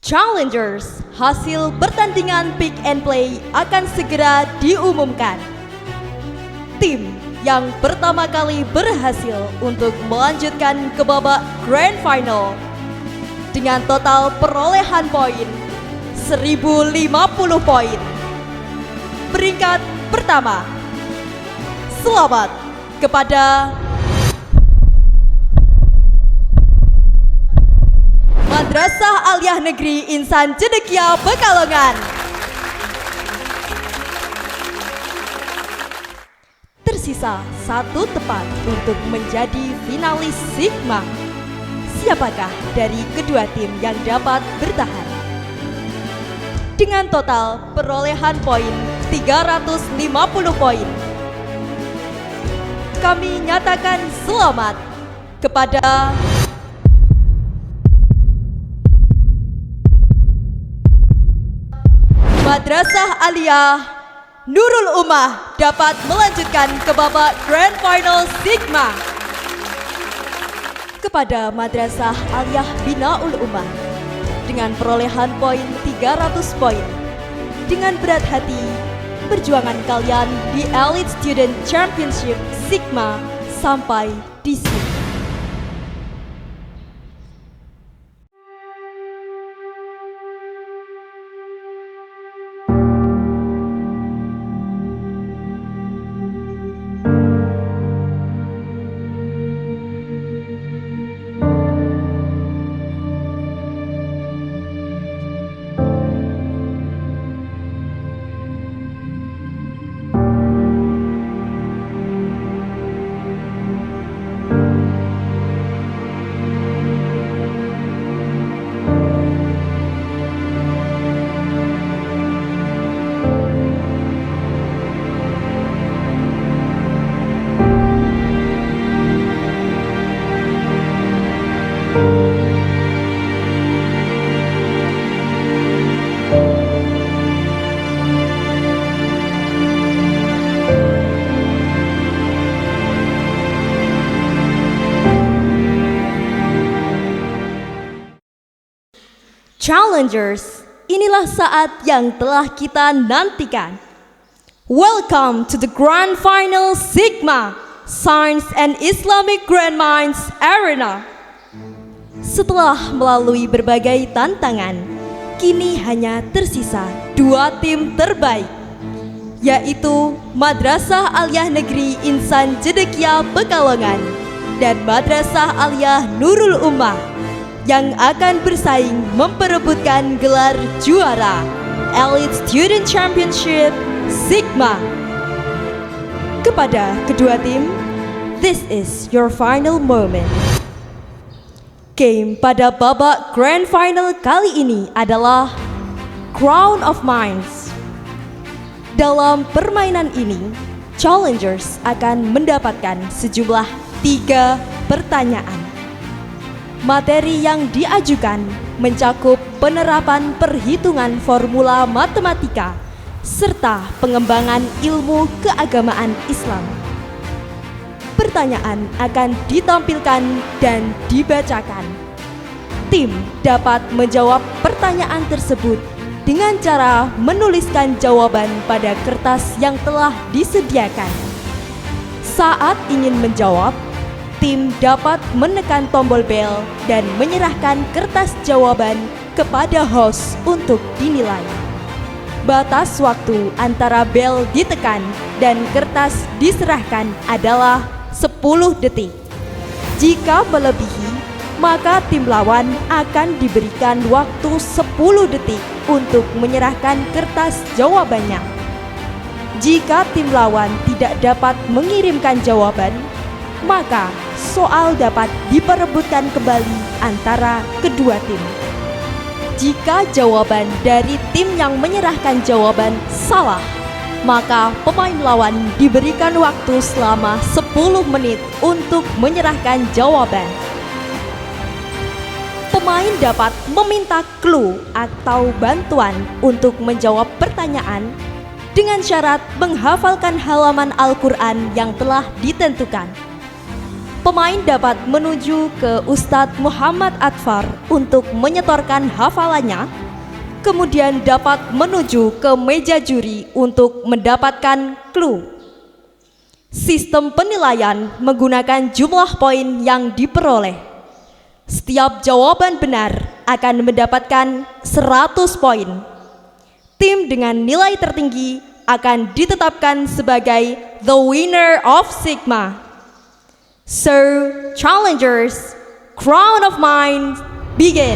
Challengers, hasil pertandingan pick and play akan segera diumumkan. Tim yang pertama kali berhasil untuk melanjutkan ke babak Grand Final dengan total perolehan poin 1050 poin. Peringkat pertama. Selamat kepada Madrasah Aliyah Negeri Insan Cendekia Pekalongan. Tersisa satu tempat untuk menjadi finalis Sigma. Siapakah dari kedua tim yang dapat bertahan? Dengan total perolehan poin 350 poin, kami nyatakan selamat kepada Madrasah Aliyah Nurul Ummah dapat melanjutkan ke babak Grand Final Sigma. Kepada Madrasah Aliyah Binaul Ummah dengan perolehan poin 300 poin. Dengan berat hati, perjuangan kalian di Elite Student Championship Sigma sampai di sini. Challengers, inilah saat yang telah kita nantikan. Welcome to the Grand Final Sigma Science and Islamic Grand Minds Arena. Setelah melalui berbagai tantangan, kini hanya tersisa dua tim terbaik, yaitu Madrasah Aliyah Negeri Insan Cendekia Pekalongan dan Madrasah Aliyah Nurul Ummah yang akan bersaing memperebutkan gelar juara Elite Student Championship Sigma. Kepada kedua tim, this is your final moment. Game pada babak Grand Final kali ini adalah Crown of Minds. Dalam permainan ini, Challengers akan mendapatkan sejumlah 3 pertanyaan. Materi yang diajukan mencakup penerapan perhitungan formula matematika serta pengembangan ilmu keagamaan Islam. Pertanyaan akan ditampilkan dan dibacakan. Tim dapat menjawab pertanyaan tersebut dengan cara menuliskan jawaban pada kertas yang telah disediakan. Saat ingin menjawab, tim dapat menekan tombol bel dan menyerahkan kertas jawaban kepada host untuk dinilai. Batas waktu antara bel ditekan dan kertas diserahkan adalah 10 detik. Jika melebihi, maka tim lawan akan diberikan waktu 10 detik untuk menyerahkan kertas jawabannya. Jika tim lawan tidak dapat mengirimkan jawaban, maka soal dapat diperebutkan kembali antara kedua tim. Jika jawaban dari tim yang menyerahkan jawaban salah, maka pemain lawan diberikan waktu selama 10 menit untuk menyerahkan jawaban. Pemain dapat meminta clue atau bantuan untuk menjawab pertanyaan dengan syarat menghafalkan halaman Al-Quran yang telah ditentukan. Pemain dapat menuju ke Ustadz Muhammad Atfar untuk menyetorkan hafalannya, kemudian dapat menuju ke meja juri untuk mendapatkan clue. Sistem penilaian menggunakan jumlah poin yang diperoleh. Setiap jawaban benar akan mendapatkan 100 poin. Tim dengan nilai tertinggi akan ditetapkan sebagai the winner of Sigma. So, challengers, crown of mind, begin.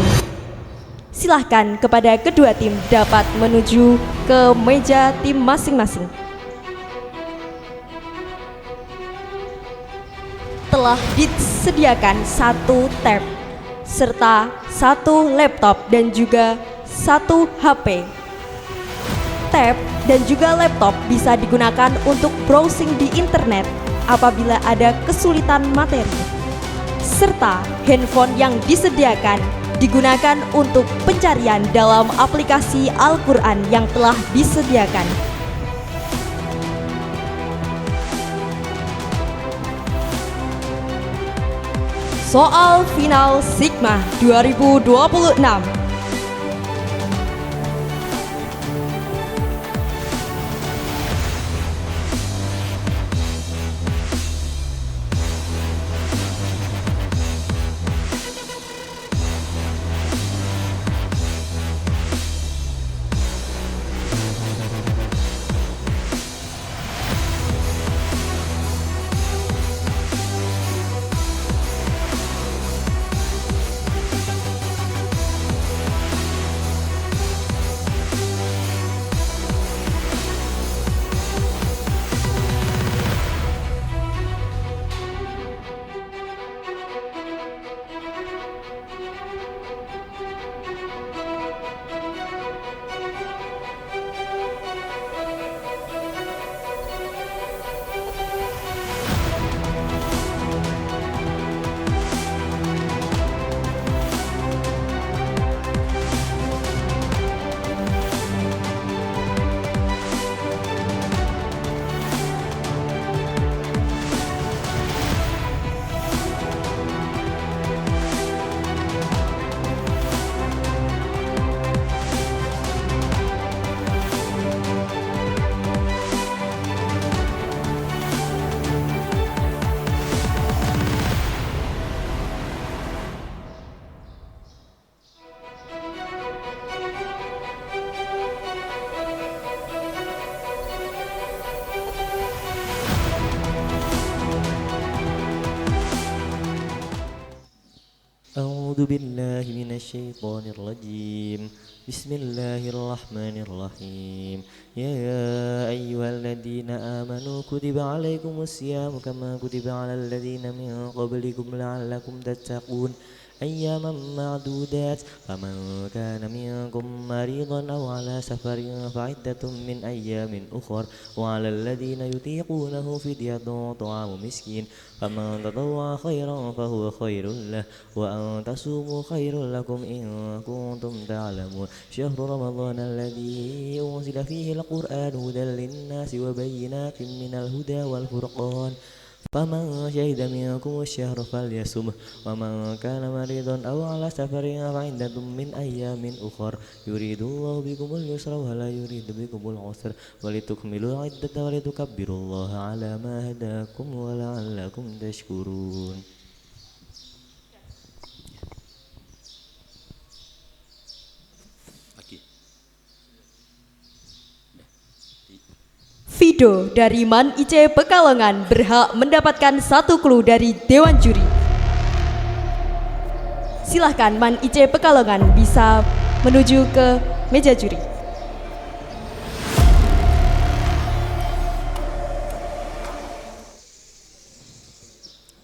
Silahkan kepada kedua tim dapat menuju ke meja tim masing-masing. Telah disediakan 1 tab, serta 1 laptop dan juga 1 HP. Tab dan juga laptop bisa digunakan untuk browsing di internet apabila ada kesulitan materi, serta handphone yang disediakan digunakan untuk pencarian dalam aplikasi Al-Quran yang telah disediakan. Soal final Sigma 2026. أعوذ بالله من الشيطان الرجيم بسم الله الرحمن الرحيم يا أيها الذين آمنوا كتب عليكم الصيام كما كتب على الذين من قبلكم لعلكم تتقون أياما معدودات فمن كان منكم مريضا أو على سفر فعدة من أيام أخر وعلى الذين يطيقونه فدية طعام مسكين فمن تطوع خيرا فهو خير له وأن تصوموا خير لكم إن كنتم تعلمون شهر رمضان الذي أنزل فيه القرآن هدى للناس وبينات من الهدى والفرقان فمن شهد منكم الشهر فليصمه ومن كان مريضا أو على سفر فعدة من أيام أخر يريد الله بكم اليسر ولا يريد بكم العسر ولتكملوا العدة ولتكبروا الله على ما هداكم ولعلكم تشكرون. Vido dari Man IC Pekalongan berhak mendapatkan 1 clue dari Dewan Juri. Silahkan Man IC Pekalongan bisa menuju ke meja juri.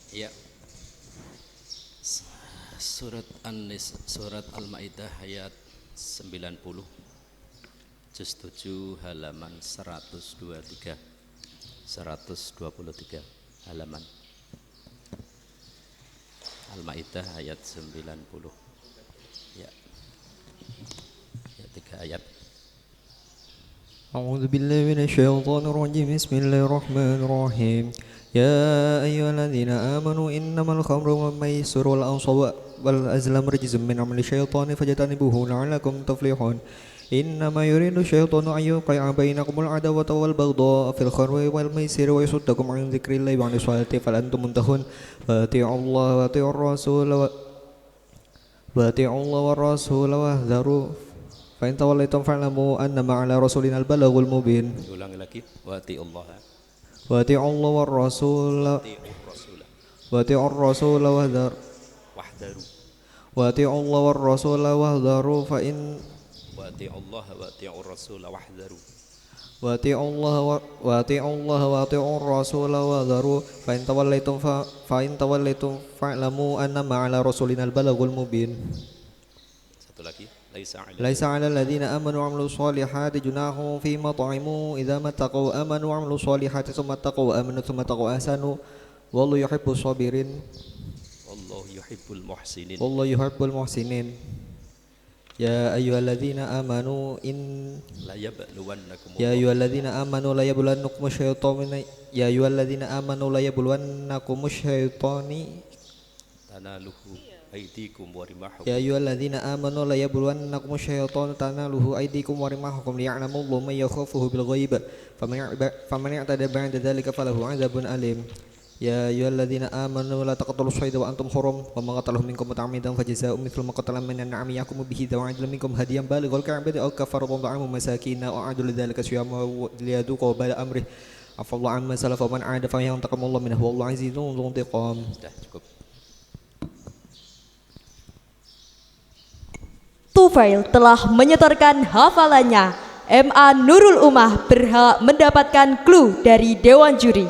Ya. Surat Al-Maidah ayat 90. Juz 7 halaman 123 halaman Al-Maidah ayat 90 ya 3 ayat. أعوذ بالله من الشيطان الرجيم بسم الله الرحمن الرحيم يا أيها الذين آمنوا إنما الخمر والميسر والأنصاب والأزلام رجس من عمل الشيطان فاجتنبوه لعلكم تفلحون إنما يريد الشيطان أن يوقع بينكم العداوة والبغضاء في الخمر والميسر ويصدكم عن ذكر الله وعن الصلاة فهل أنتم منتهون وأطيعوا الله وأطيعوا الله والرسول واحذروا فإن توليتم فاعلموا أنما على رسولنا البلاغ المبين Ulangi lagi. Wati'ullah. وأطيعوا الله والرسول Rasulah. وأطيعوا الرسول Wahdaru. وأطيعوا الله والرسول واحذروا فإن Wati'ullah wa ati'ur rasul wahdaru. وأطيعوا الله وأطيعوا الرسول واحذروا فإن توليتم فاعلموا أنما على رسولنا البلاغ المبين Satu lagi. ليس على الذين آمنوا وعملوا الصالحات جناح فيما طعموا إذا ما اتقوا آمنوا وعملوا الصالحات ثم اتقوا آمنوا ثم اتقوا أحسنوا والله يحب الصابرين Wallahu yuhibbul muhsinin. والله يحب المحسنين يا أيها الذين آمنوا La yabluwannakum. يا أيها الذين آمنوا لا يبلونكم الشيطان يا أيها الذين آمنوا لا يبلونكم الشيطان Tanaluhu aydikum wa rimahukum. يا أيها الذين آمنوا لا يبلونكم الشيطان تناله أيديكم ورماحكم ليعلم الله من يخافه بالغيب فمن اعتدى بعد ذلك فله عذاب أليم يا أيها الذين آمنوا لا تقتلوا الصيد وأنتم حرم ومن قتله منكم متعمدا فجزاء مثل ما قتل من النعم يحكم به ذو عدل منكم هديا بالغ الكعبة أو كفارة طعام مساكين أو أعد لذلك صياما ليذوق وبال أمره عفى الله عما سلف ومن عاد فينتقم الله منه والله عزيز ذو انتقام. Sudah cukup. Tufail telah menyetorkan hafalannya. MA Nurul Ummah berhak mendapatkan clue dari Dewan Juri.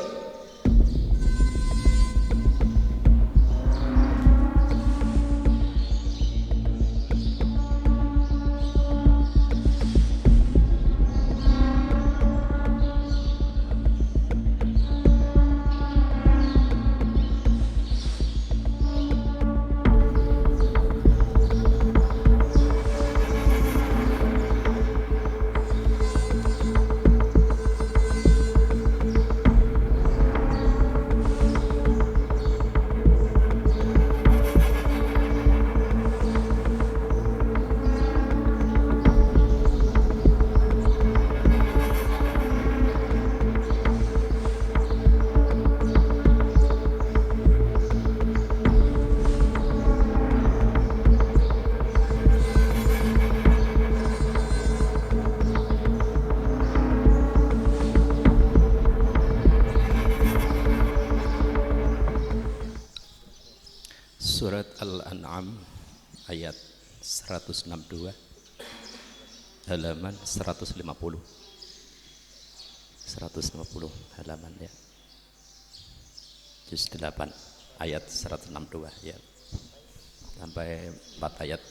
Surat Al-An'am ayat 162 halaman 150 halaman ya. Juz 8 ayat 162 ya. Sampai 4 ayat.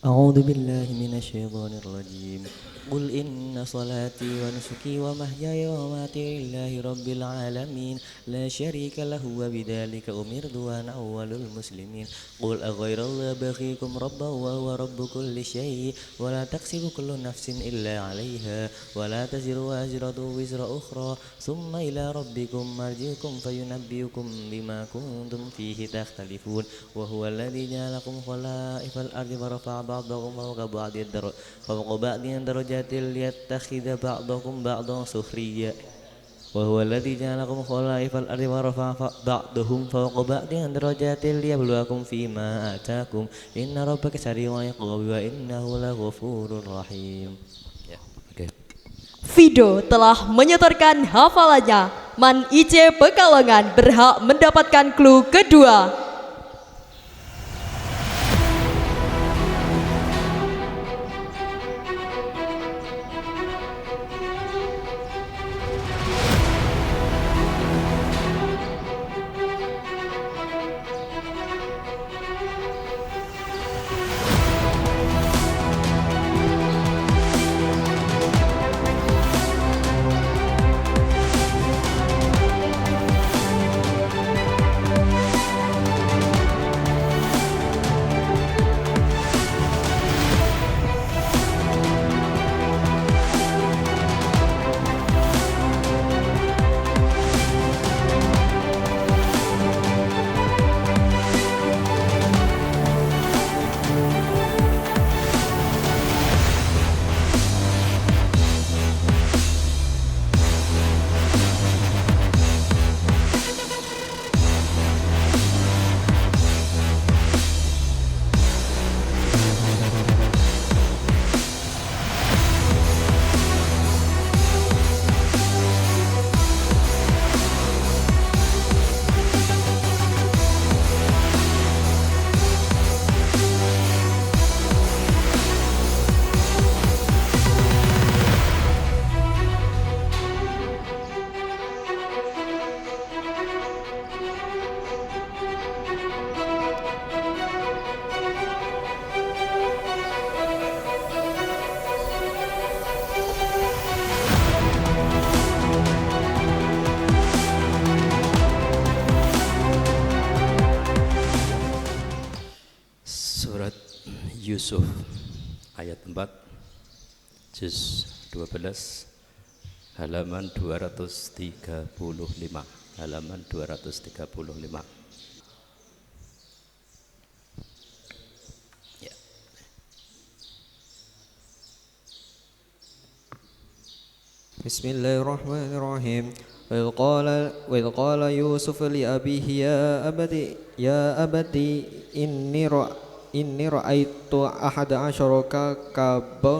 أعوذ بالله من الشيطان الرجيم قل إن صلاتي ونسكي ومحياي ومماتي لله رب العالمين لا شريك له وبذلك أمرت وأنا أول المسلمين قل أغير الله بغيكم ربا وهو رب كل شيء ولا تكسب كل نفس إلا عليها ولا تزر وازرة وزر أخرى ثم إلى ربكم مرجعكم فينبئكم بما كنتم فيه تختلفون وهو الذي جعلكم خلائف الأرض ورفع بعضكم فوق بعض درجات ليتخذ بعضكم بعضا سخريا وهو الذي جعلكم خلائف الأرض ورفع بعضهم فوق بعض درجات ليبلوكم فيما آتاكم إن ربك سريع العقاب وإنه لغفور رحيم. Ya, oke. Fido telah menyetorkan hafalannya. Man IC Pekalongan berhak mendapatkan clue kedua. Surat Yusuf ayat 4 juz 12 halaman 235, halaman 235. Ya. Bismillahirrahmanirrahim. وإذ قال يوسف لأبيه يا أبتي إني رأيت أحد عشر كوكبا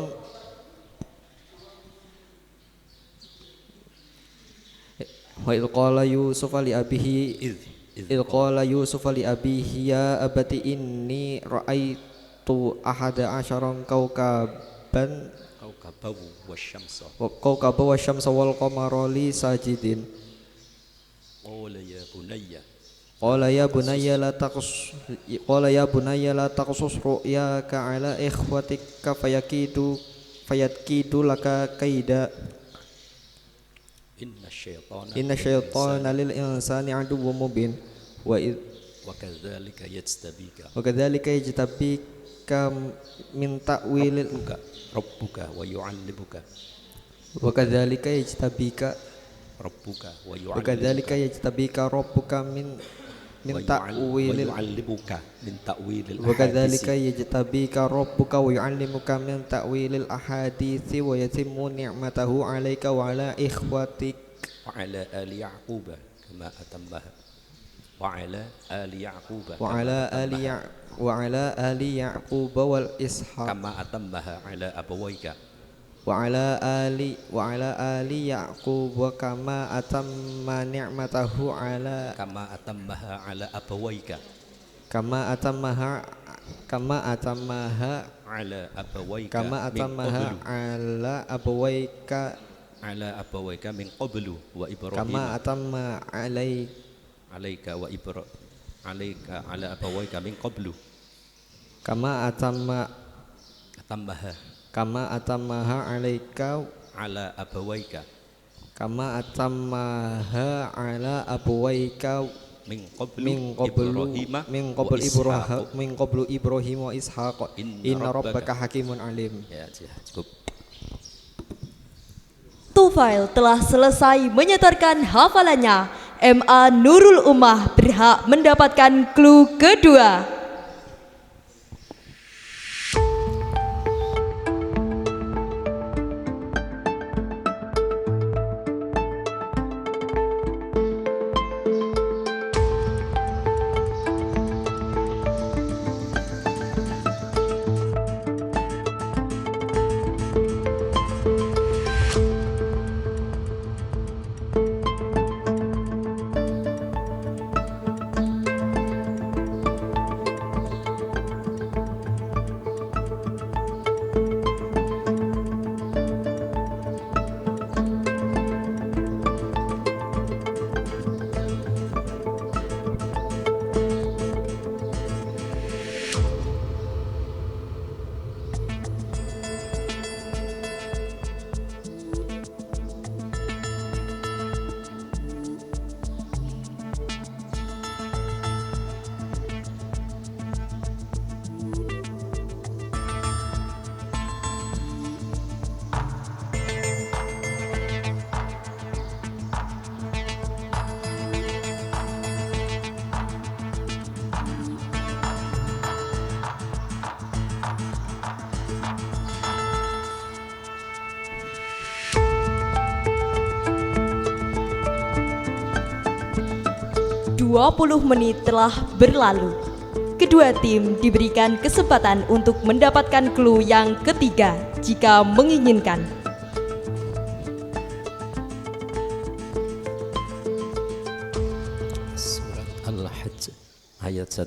وإذ قال يوسف لأبيه إذ قال يوسف لأبيه يا أبتي إني رأيت أحد عشر كوكبا كوكبا والشمس والقمر لي ساجدين قال يا بني لا تقصص رؤياك على إخوتك فيكيدوا لك كيدا إن الشيطان للإنسان عدو مبين وكذلك يجتبيك من تأويل ربك ويعلمك وكذلك يجتبيك ربك من تأويل وكذلك يجتبيك ربك ويعلمك من تأويل الأحاديث ويتم نعمته عليك وعلى إخوتك وعلى آل يعقوب كما أتمها وعلى آل يعقوب والإسحاق كما أتمها على أبويك وعلى آل يعقوب كما أتم نعمته على أبويك كما أتمها على أبويك من قبل وإبراهيم كما أتم عليك على أبويك من قبل كما أتمها عليك على أبويك كما أتمها على أبويك من قبل إبراهيم وإسحاق إن ربك حكيم عليم. Ya, cukup. Tufail telah selesai menyetorkan hafalannya. MA Nurul Ummah berhak mendapatkan clue kedua. 20 menit telah berlalu. Kedua tim diberikan kesempatan untuk mendapatkan clue yang ketiga jika menginginkan. Surat Al-Hajj ayat 1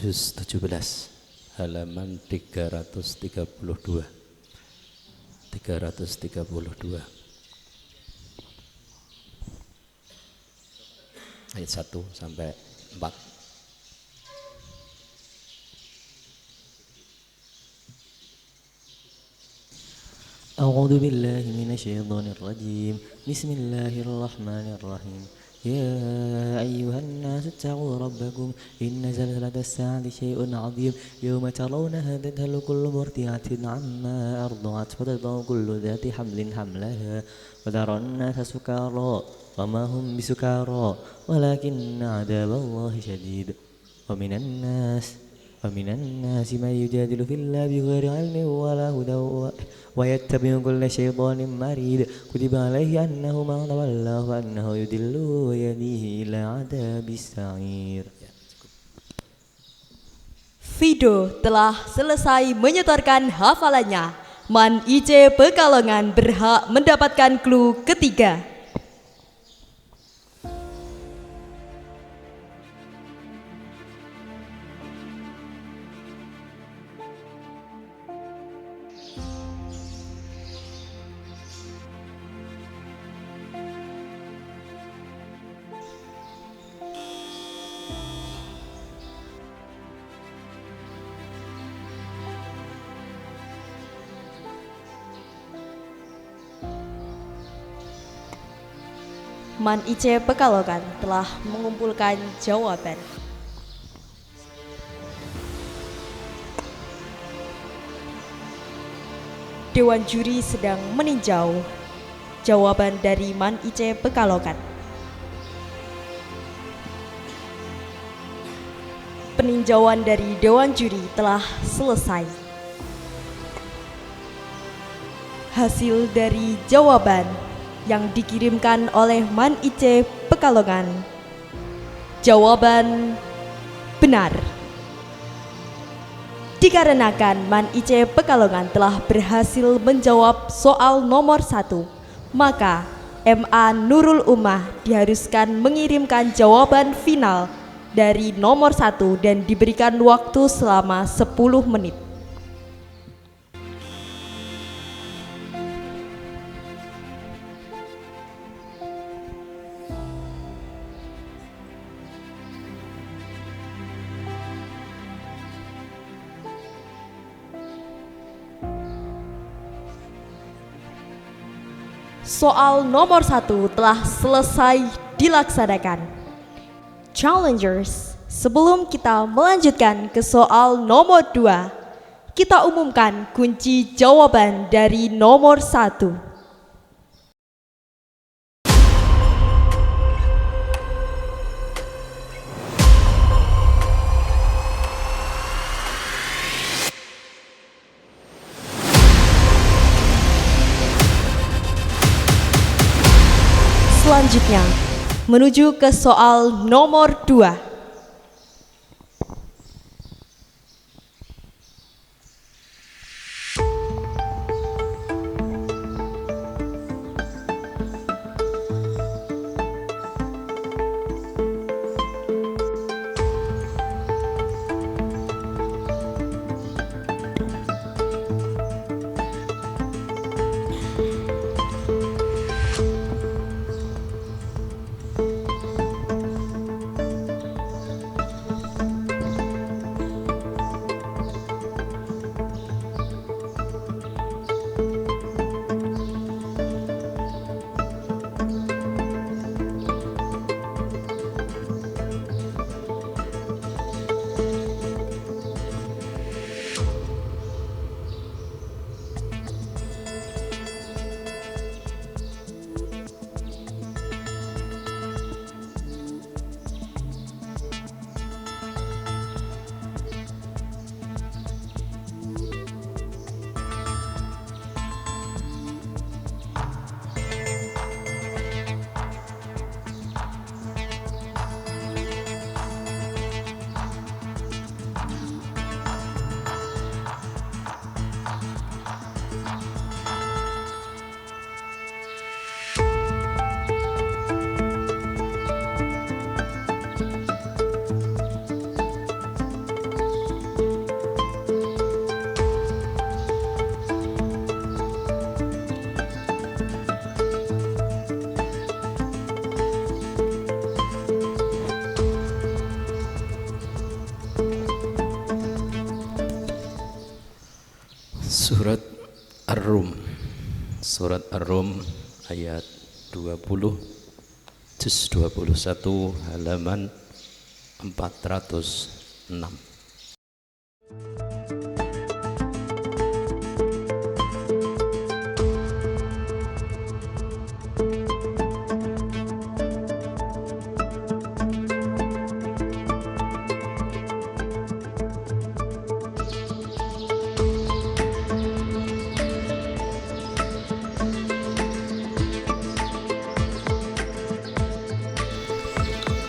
juz 17 halaman 332. Ayat 1 sampai 4. أعوذ بالله من الشيطان الرجيم بسم الله الرحمن الرحيم يا أيها الناس اتقوا ربكم إن زلزلة الساعة شيء عظيم يوم ترونها تذهل كل مرضعة عما أرضعت وتضع كل ذات حمل حملها وترى الناس سكارى وما هم بسكارى ولكن عذاب الله شديد ومن الناس من يجادل في الله بغير علم ولا هدى ويتبع كل شيطان مريد كتب عليه أنه من تولاه فأنه يضله ويهديه إلى عذاب السعير. Fido telah selesai menyetorkan hafalannya. Man IC Pekalongan berhak mendapatkan clue ketiga. Man IC Pekalongan telah mengumpulkan jawaban. Dewan juri sedang meninjau jawaban dari Man IC Pekalongan. Peninjauan dari Dewan juri telah selesai. Hasil dari jawaban yang dikirimkan oleh Man IC Pekalongan, jawaban benar. Dikarenakan Man IC Pekalongan telah berhasil menjawab soal nomor 1, maka MA Nurul Ummah diharuskan mengirimkan jawaban final dari nomor 1 dan diberikan waktu selama 10 menit. Soal nomor 1 telah selesai dilaksanakan. Challengers, sebelum kita melanjutkan ke soal nomor 2, kita umumkan kunci jawaban dari nomor 1. Selanjutnya, menuju ke soal nomor 2. Surat Ar-Rum. Surat Ar-Rum ayat 20 juz 21 halaman 406.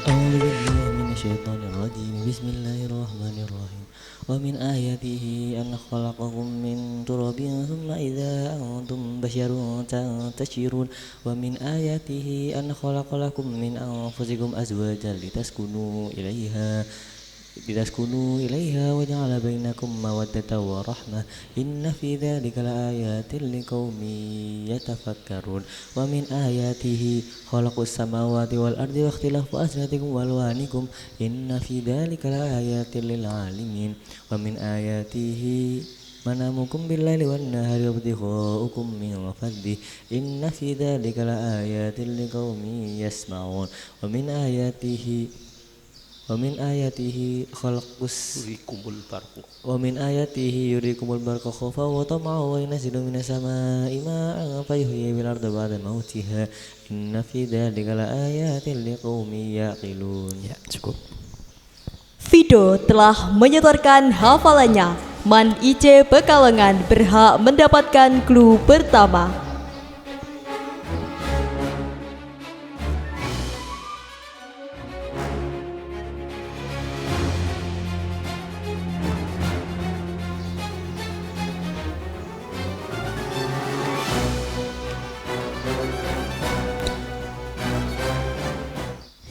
أعوذ بالله من الشيطان الرجيم بسم الله الرحمن الرحيم ومن آياته أن خلقكم من تراب ثم إذا أنتم بشر تنتشرون ومن آياته أن خلق لكم من أنفسكم أزواجا لتسكنوا إليها وجعل بينكم مودة ورحمة إن في ذلك لآيات لقوم يتفكرون ومن آياته خلق السماوات والأرض واختلاف ألسنتكم وألوانكم إن في ذلك لآيات للعالمين ومن آياته منامكم بالليل والنهار وابتغاؤكم من فضله إن في ذلك لآيات لقوم يسمعون ومن آياته يريكم البرق خوفا وطمعا وينزل من السماء ماء فيحيي بالأرض بعد موتها إن في ذلك لآيات لقوم يعقلون. Ya, cukup. Fido telah menyetorkan hafalannya. Man IC Pekalongan berhak mendapatkan clue pertama.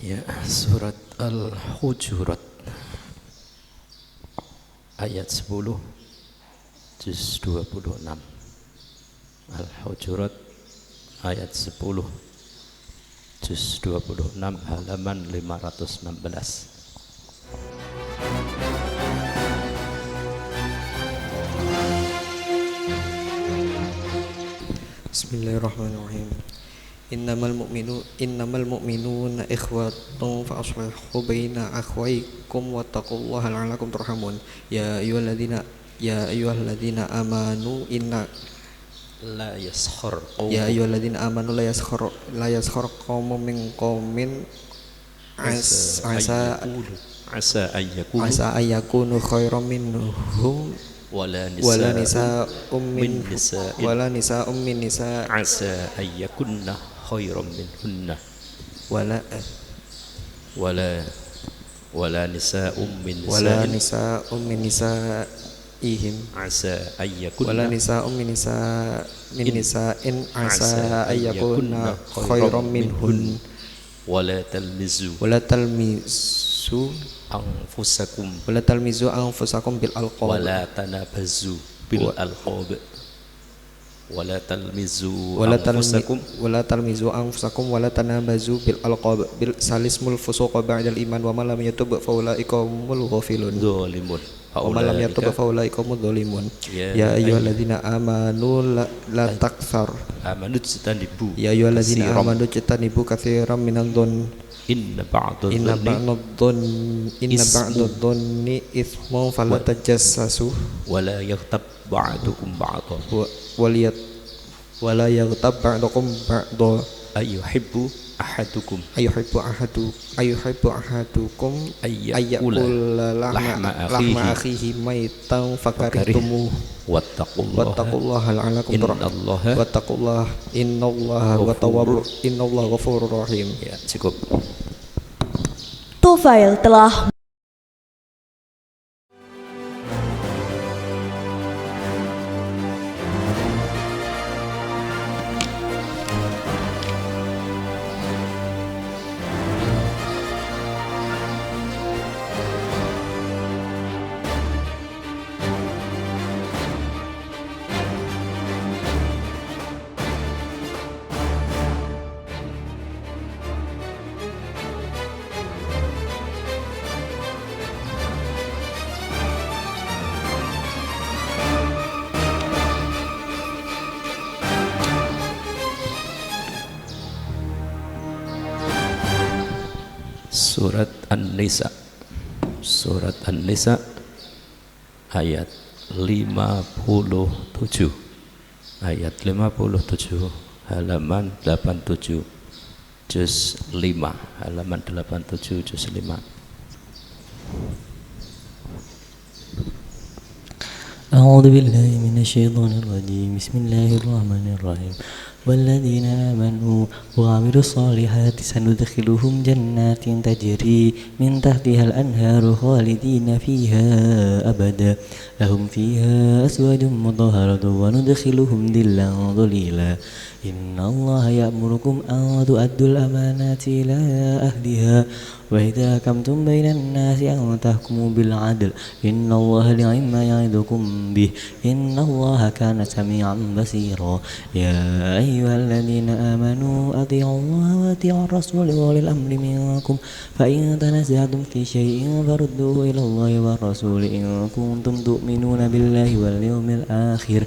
Ya, surat Al-Hujurat ayat 10 juz 26. Al-Hujurat ayat 10 juz 26 halaman 516. Bismillahirrahmanirrahim. Innamal mu'minuna ikhwatun fa aslihu baina akhwaykum wattaqullaha la'allakum turhamun. Ya ayyuhalladzina amanu La yaskhar la yaskhar qaumun min qaumin asa ayyakunu khairan minhum wala nisa'um min nisa asa ayyakunna khairan minhunna wala nisa'um min nisa'ihim asa ayyakunna asa ayyakunna khairan minhun wala talmizu anfusakum bil alqab wala tanabazu bil alqab wala talmizu anfusakum wala tanabazu bil alqab bil salismul fusuq ba'dal iman wa man lam yatub fa ulaika humul ghafilun zalimun wa man lam yatub fa ulaika humul zalimun. Ya ayyuhalladzina amanu la takthar amanu tajtanibu ya ayyuhalladzina amanu tajtanibu katsiran minadh-dhon Inna ba'dadh-dhonni ithmun fala tajassasu wala yaghtab ba'dukum ba'dha wala yaghtab ba'dukum ba'dha ayuhibbu ahadukum ayyakula lahma akhihi maitan fakarihtumuh wattaqullaha la'allakum turhamun innallaha ghafurur rahim. Ya, cukup. Tufail telah Surat An-Nisa. Surat An-Nisa ayat 57. Ayat 57 halaman 87 juz 5. Halaman 87 juz 5. أعوذ بالله من الشيطان الرجيم بسم الله الرحمن الرحيم والذين آمنوا وعملوا الصالحات سندخلهم جنات تجري من تحتها الأنهار خالدين فيها أبدا لهم فيها أزواج مطهرة وندخلهم ظلا ظليلا إن الله يأمركم أن تؤدوا الأمانات إلى أهلها وإذا حكمتم بين الناس أن تحكموا بالعدل إن الله نعم ما يعظكم به إن الله كان سميعا بصيرا يا أيها الذين آمنوا أطيعوا الله وأطيعوا الرسول وأولي الأمر منكم فإن تنازعتم في شيء فردوه إلى الله والرسول إن كنتم تؤمنون بالله واليوم الآخر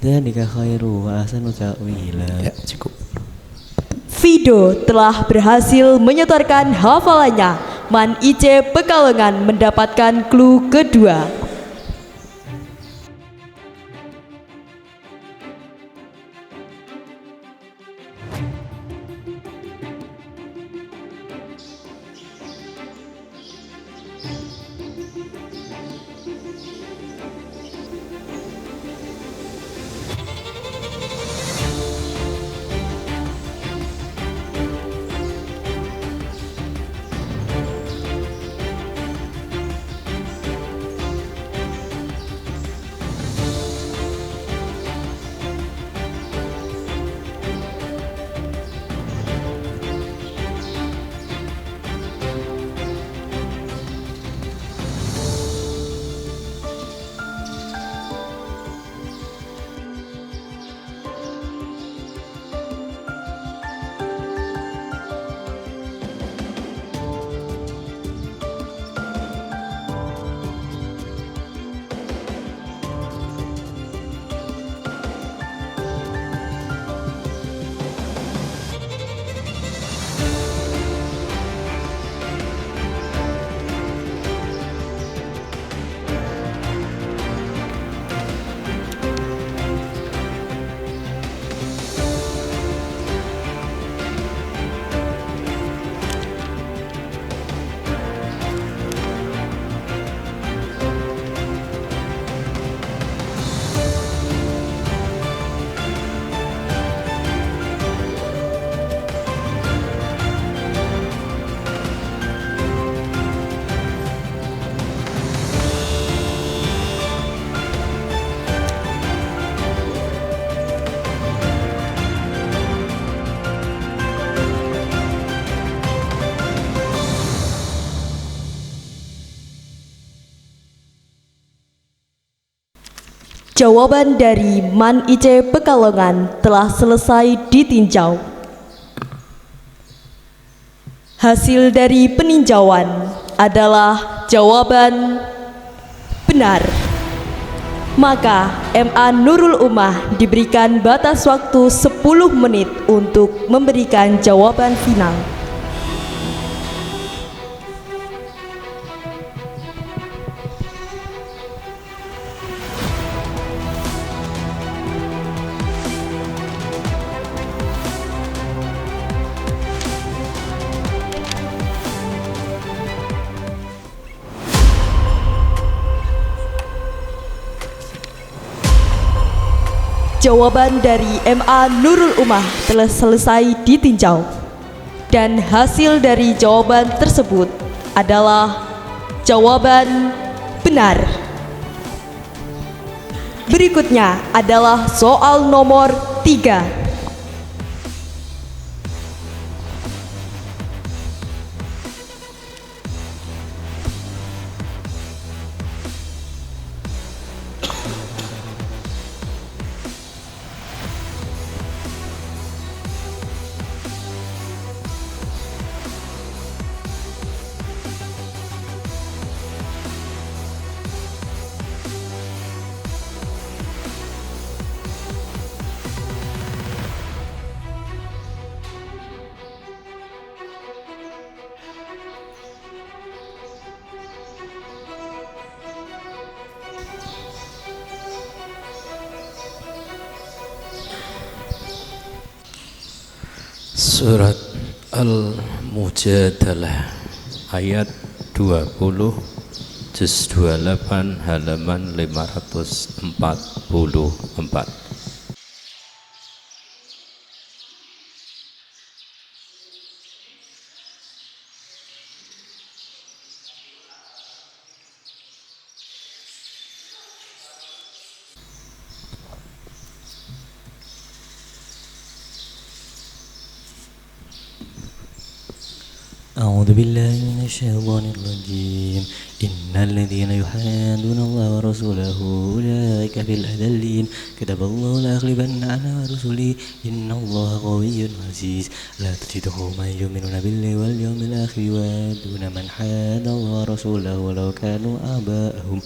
ذلك خير وأحسن تأويلا. Ya, cukup. Fido telah berhasil menyetorkan hafalannya. Man Ice Pekalongan mendapatkan clue kedua. Jawaban dari Man Ice Pekalongan telah selesai ditinjau. Hasil dari peninjauan adalah jawaban benar. Maka MA Nurul Ummah diberikan batas waktu 10 menit untuk memberikan jawaban final. Jawaban dari MA Nurul Ummah telah selesai ditinjau. Dan hasil dari jawaban tersebut adalah jawaban benar. Berikutnya adalah soal nomor 3. Surat Al-Mujadalah ayat 20 juz 28 halaman 544. أعوذ بالله من الشيطان الرجيم إن الذين يحادون الله ورسوله أولئك في الأذلين كتب الله لأغلبن أنا ورسلي إن الله قوي عزيز لا تجد قوما يؤمنون بالله واليوم الآخر يوادون من حاد الله ورسوله ولو كانوا آباءهم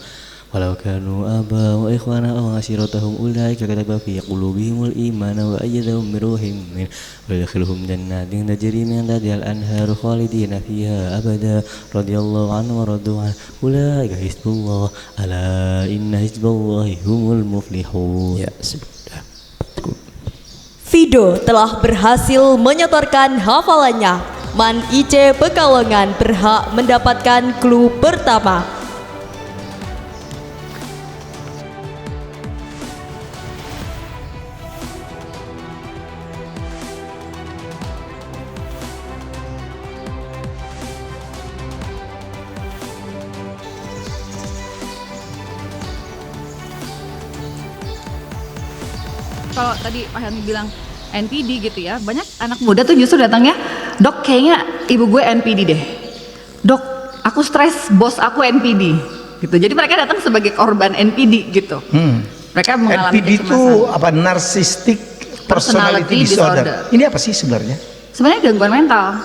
وإخوانهم أو عشيرتهم أولئك كتب في قلوبهم الإيمان وأيدهم بروح منه ويدخلهم جنات تجري من تحتها الأنهار خالدين فيها أبدا رضي الله عنه ورضوا عنه أولئك حزب الله ألا إن حزب الله هم المفلحون. Ya, sudah. Fido telah berhasil menyetorkan hafalannya. Man IC Pekalongan berhak mendapatkan clue pertama. Kalau tadi Pak Helmi bilang NPD gitu ya, banyak anak muda tuh justru datangnya, dok kayaknya ibu gue NPD deh, dok aku stres bos aku NPD gitu. Jadi mereka datang sebagai korban NPD gitu. Mereka mengalami NPD itu apa? Narcissistic personality disorder. Ini apa sih sebenarnya? Sebenarnya gangguan mental.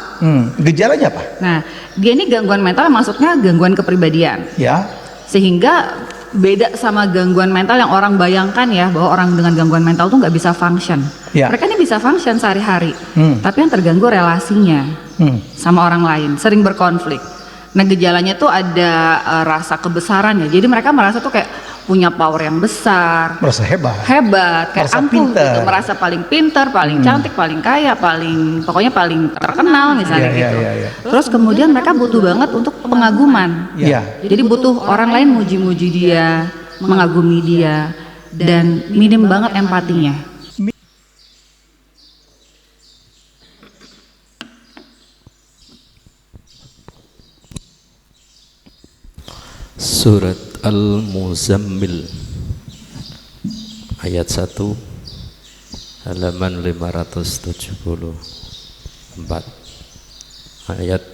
Gejalanya apa? Nah, dia ini gangguan mental maksudnya gangguan kepribadian. Ya. Sehingga beda sama gangguan mental yang orang bayangkan ya, bahwa orang dengan gangguan mental tuh nggak bisa function. Ya. Mereka ini bisa function sehari-hari, tapi yang terganggu relasinya sama orang lain, sering berkonflik. Nah, gejalanya tuh ada rasa kebesaran ya. Jadi mereka merasa tuh kayak punya power yang besar, Merasa hebat. kayak Merasa angkuh pintar. gitu, merasa paling pintar, paling cantik, paling kaya, pokoknya paling terkenal misalnya Iya, gitu. iya, iya. Terus kemudian mereka butuh banget untuk pengaguman. Iya. Jadi butuh orang lain muji-muji dia, mengagumi dia, dan minim banget empatinya. Surat Al-Muzammil ayat 1 halaman 574. Ayat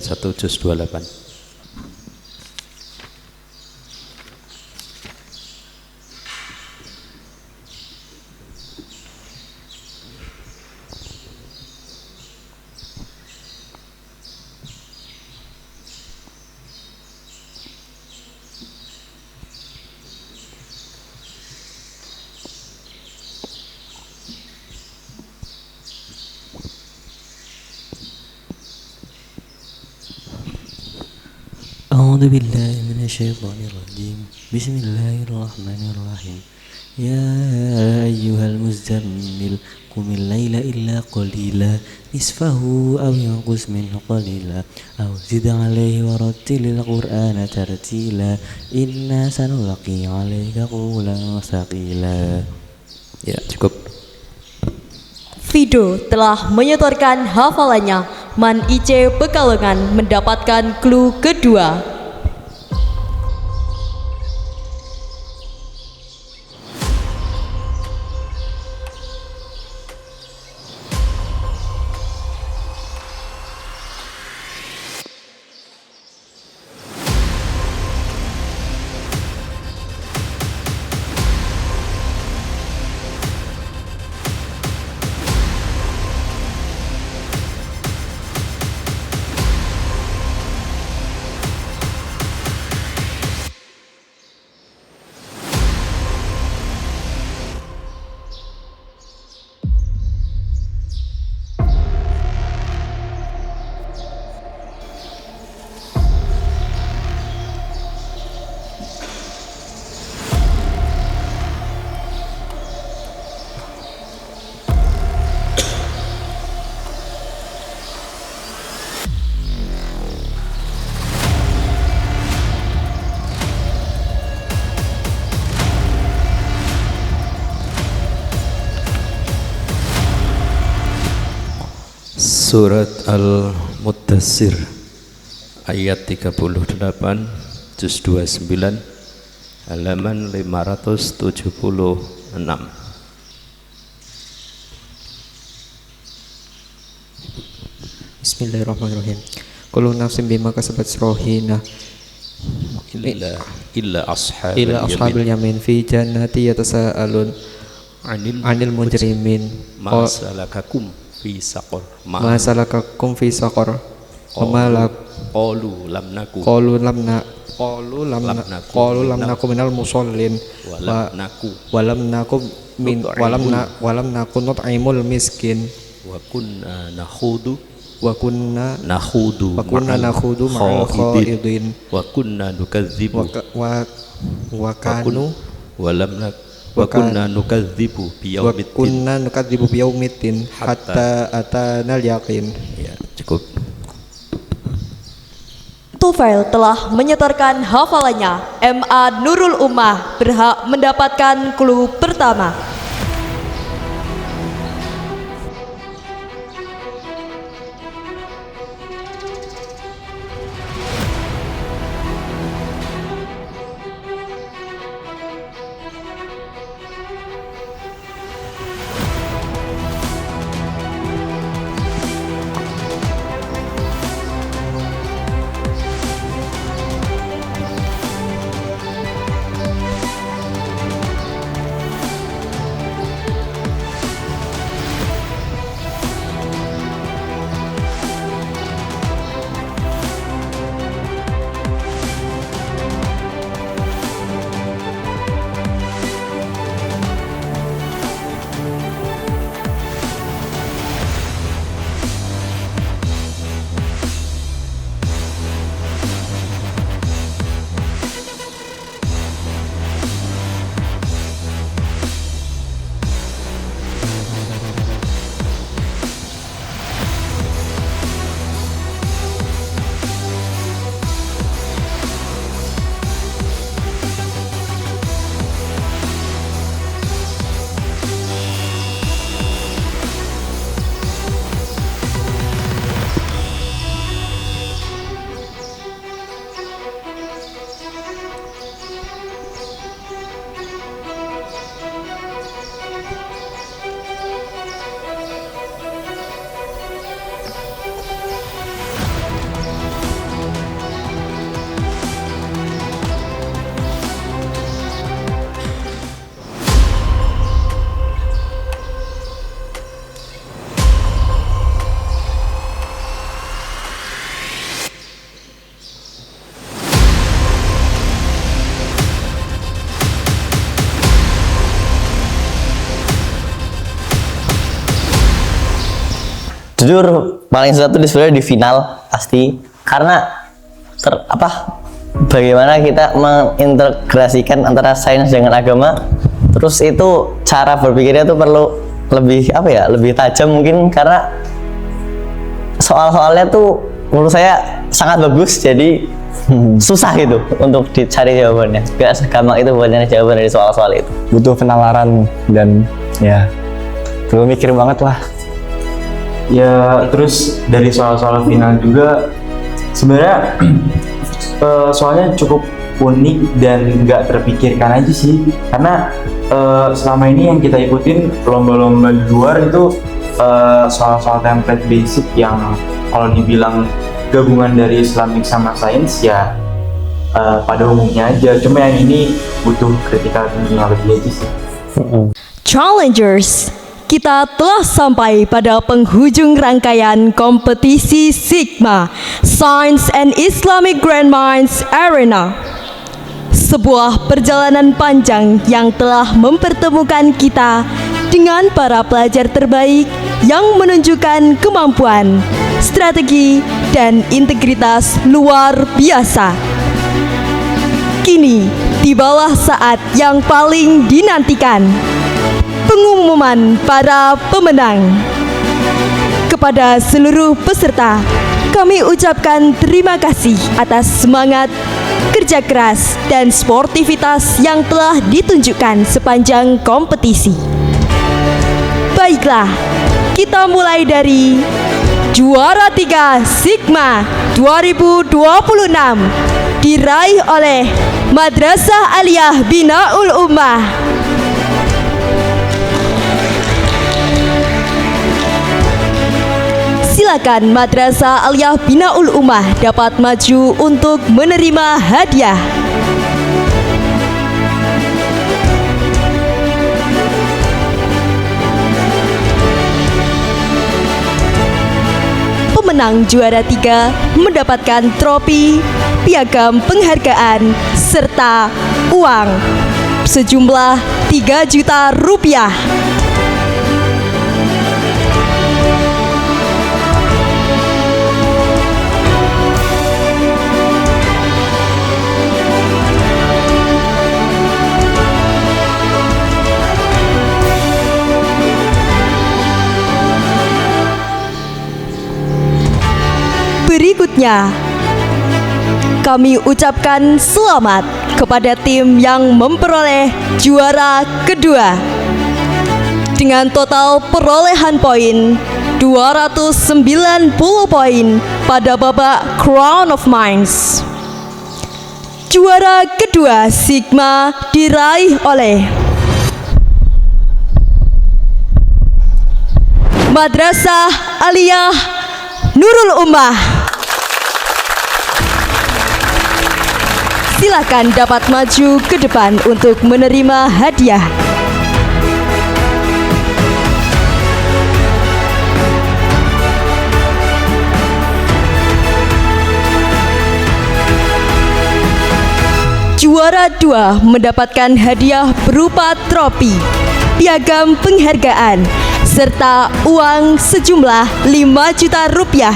1 juz 28. أعوذ بالله من الشيطان الرجيم بسم الله الرحمن الرحيم يا أيها المزمل قم الليل إلا قليلا نصفه أو ينقص منه قليلا أو زد عليه ورتل القرآن ترتيلا إنا سنلقي عليك قولا ثقيلا. Ya, cukup. Fido telah menyetorkan hafalannya. Man IC Pekalongan mendapatkan clue kedua. Surat Al-Muddassir ayat 38 juz 29 halaman 576. Bismillahirrahmanirrahim. Kullu nafsin bima kasabat rahina illa ashabil yamin fi jannati yatasaalun anil mujrimin ma salakakum fi saqar ma salakakum fi saqar qalu lam naku minal musallin walam naku nut'imul miskin wa kunna nakhudu ma'al khaidin wa kunna nukadzibu wa kunna nukadzibu biyaumiddin hatta atanal yaqin. Ya, cukup. Tufail telah menyetorkan hafalannya. MA Nurul Ummah berhak mendapatkan clue pertama. Jujur paling susah tuh sebenarnya di final pasti, karena bagaimana kita mengintegrasikan antara sains dengan agama. Terus itu cara berpikirnya tuh perlu lebih lebih tajam mungkin, karena soal-soalnya tuh menurut saya sangat bagus, jadi susah gitu untuk dicari jawabannya. Gak segampang itu buat nyari jawaban dari soal-soal itu. Butuh penalaran dan ya perlu mikir banget lah. Ya terus dari soal-soal final juga sebenarnya soalnya cukup unik dan nggak terpikirkan aja sih, karena selama ini yang kita ikutin lomba-lomba di luar itu soal-soal template basic yang kalau dibilang gabungan dari Islamic sama sains ya pada umumnya aja, cuma yang ini butuh critical thinking lebih aja sih. Challengers, kita telah sampai pada penghujung rangkaian kompetisi Sigma Science and Islamic Grand Minds Arena. Sebuah perjalanan panjang yang telah mempertemukan kita dengan para pelajar terbaik yang menunjukkan kemampuan, strategi, dan integritas luar biasa. Kini, tibalah saat yang paling dinantikan, pengumuman para pemenang. Kepada seluruh peserta, kami ucapkan terima kasih atas semangat, kerja keras, dan sportivitas yang telah ditunjukkan sepanjang kompetisi. Baiklah, kita mulai dari juara 3 Sigma 2026 diraih oleh Madrasah Aliyah Binaul Ummah. Silakan Madrasah Aliyah Binaul Ummah dapat maju untuk menerima hadiah. Pemenang juara 3 mendapatkan trofi, piagam penghargaan, serta uang sejumlah 3 juta rupiah. Berikutnya, kami ucapkan selamat kepada tim yang memperoleh juara kedua dengan total perolehan poin 290 poin pada babak Crown of Minds. Juara kedua Sigma diraih oleh Madrasah Aliyah Nurul Ummah. Silakan dapat maju ke depan untuk menerima hadiah. Juara 2 mendapatkan hadiah berupa trofi, piagam penghargaan, serta uang sejumlah 5 juta rupiah.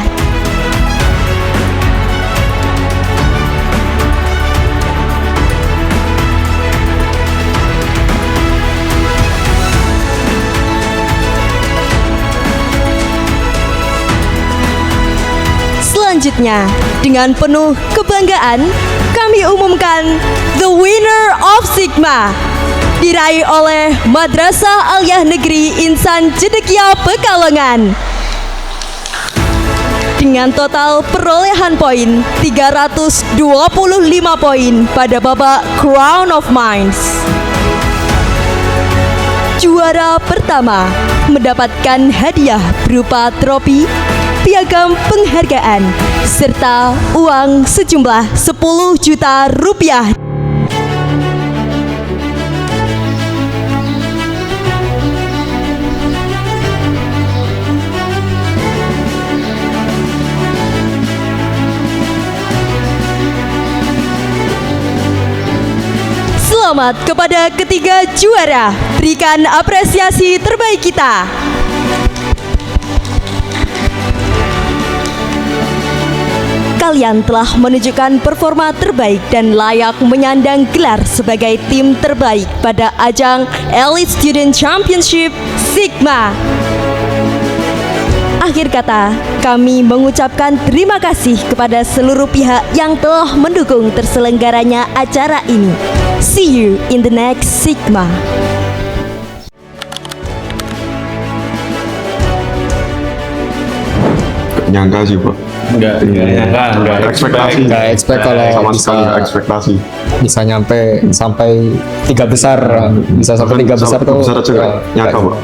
Selanjutnya, dengan penuh kebanggaan, kami umumkan the winner of Sigma diraih oleh Madrasah Aliyah Negeri Insan Cedekia Pekalongan dengan total perolehan poin 325 poin pada babak Crown of Minds. Juara pertama mendapatkan hadiah berupa trofi, piagam penghargaan, serta uang sejumlah 10 juta rupiah. Selamat kepada ketiga juara. Berikan apresiasi terbaik kita. Kalian telah menunjukkan performa terbaik dan layak menyandang gelar sebagai tim terbaik pada ajang Elite Student Championship Sigma. Akhir kata, kami mengucapkan terima kasih kepada seluruh pihak yang telah mendukung terselenggaranya acara ini. See you in the next Sigma. Nyangka sih, Bro. Enggak Ekspektasi. Enggak expect kalau sama bisa sekali nggak ekspektasi. bisa sampai 3 besar, bisa sampai 3 besar tuh. Besar aja nggak nyangka, Bro.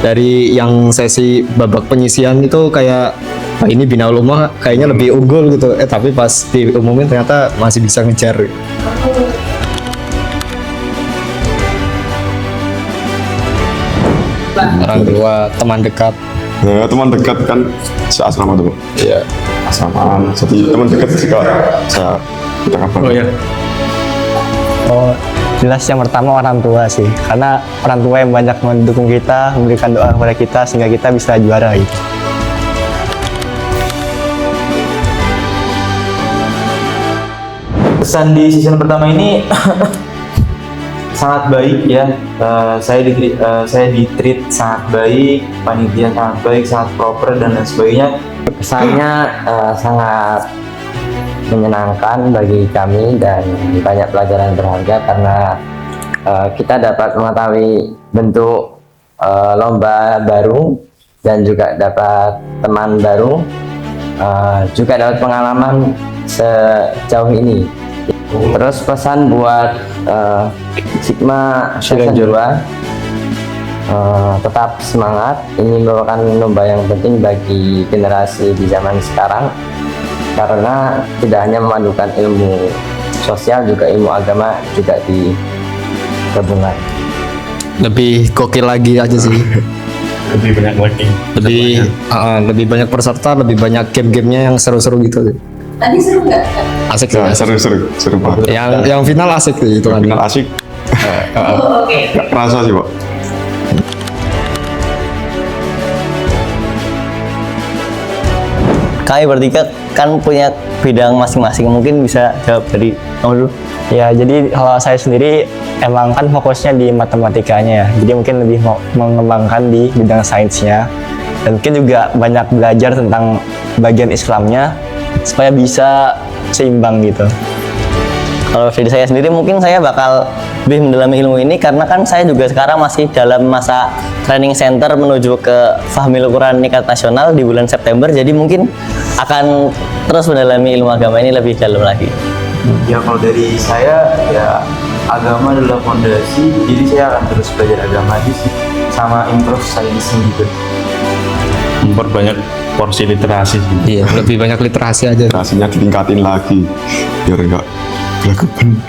Dari yang sesi babak penyisian itu kayak ini Binaul Ummah kayaknya lebih unggul gitu. Tapi pas diumumin ternyata masih bisa ngejar. Orang tua, teman dekat. Ya, teman dekat kan seasrama tuh. Iya. Asramaan. Jadi teman dekat juga saya kita kabar. Oh iya. Oh, jelas yang pertama orang tua sih, karena orang tua yang banyak mendukung kita, memberikan doa kepada kita sehingga kita bisa juara gitu. Pesan di season pertama ini sangat baik ya. Saya di-treat sangat baik, panitia sangat baik, sangat proper dan lain sebagainya. Kesannya sangat menyenangkan bagi kami dan banyak pelajaran berharga karena kita dapat mengetahui bentuk lomba baru dan juga dapat teman baru, juga dapat pengalaman sejauh ini. Terus pesan buat Sigma Season 2, tetap semangat. Ini merupakan lomba yang penting bagi generasi di zaman sekarang, karena tidak hanya memadukan ilmu sosial, juga ilmu agama juga digabungkan. Lebih gokil lagi aja sih. Lebih banyak lagi. Lebih banyak peserta, lebih banyak game-gamenya yang seru-seru gitu. Tadi seru nggak? Asik sih. Ya, seru banget. Yang final asik sih itu kan. Final asik. Oke. Nggak kerasa sih, Pak. Kalian bertiga kan punya bidang masing-masing, mungkin bisa jawab dari kamu dulu. Ya, jadi kalau saya sendiri emang kan fokusnya di matematikanya ya. Jadi mungkin lebih mau mengembangkan di bidang sainsnya. Dan mungkin juga banyak belajar tentang bagian Islamnya supaya bisa seimbang gitu. Kalau dari saya sendiri mungkin saya bakal lebih mendalami ilmu ini karena kan saya juga sekarang masih dalam masa training center menuju ke Fahmil Quran Nikat Nasional di bulan September, jadi mungkin akan terus mendalami ilmu agama ini lebih dalam lagi. Ya kalau dari saya ya agama adalah fondasi, jadi saya akan terus belajar agama aja sih, sama improve sainsnya juga. Memperbanyak porsi literasi sih. Iya, lebih banyak literasi aja. Literasinya ditingkatin lagi biar enggak belaguban.